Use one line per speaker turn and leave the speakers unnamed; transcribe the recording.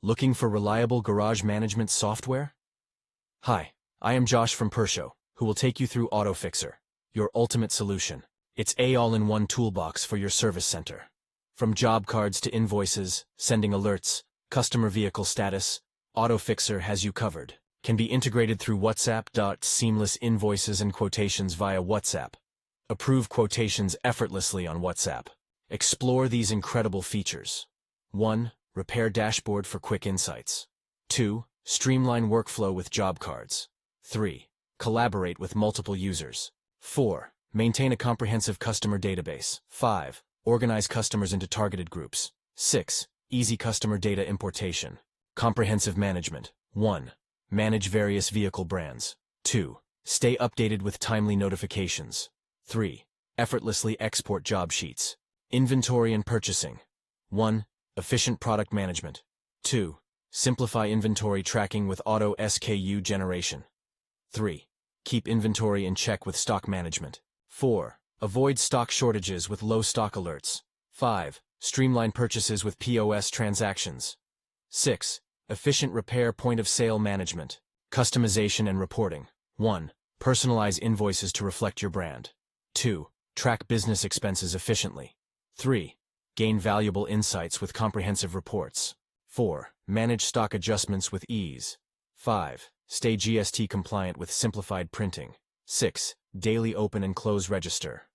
Looking for reliable garage management software? Hi, I am Josh from Pershow, who will take you through AutoFixer, your ultimate solution. It's a all-in-one toolbox for your service center. From job cards to invoices, sending alerts, customer vehicle status, AutoFixer has you covered. Can be integrated through WhatsApp. Seamless invoices and quotations via WhatsApp. Approve quotations effortlessly on WhatsApp. Explore these incredible features. 1. Repair dashboard for quick insights. 2. Streamline workflow with job cards. 3. Collaborate with multiple users. 4. Maintain a comprehensive customer database. 5. Organize customers into targeted groups. 6. Easy customer data importation. Comprehensive management. 1. Manage various vehicle brands. 2. Stay updated with timely notifications. 3. Effortlessly export job sheets. Inventory and purchasing. 1. Efficient product management. 2. Simplify inventory tracking with auto SKU generation. 3. Keep inventory in check with stock management. 4. Avoid stock shortages with low stock alerts. 5. Streamline purchases with POS transactions. 6. Efficient repair point-of-sale management. Customization and reporting. 1. Personalize invoices to reflect your brand. 2. Track business expenses efficiently. 3. Gain valuable insights with comprehensive reports. 4. Manage stock adjustments with ease. 5. Stay GST compliant with simplified printing. 6. Daily open and close register.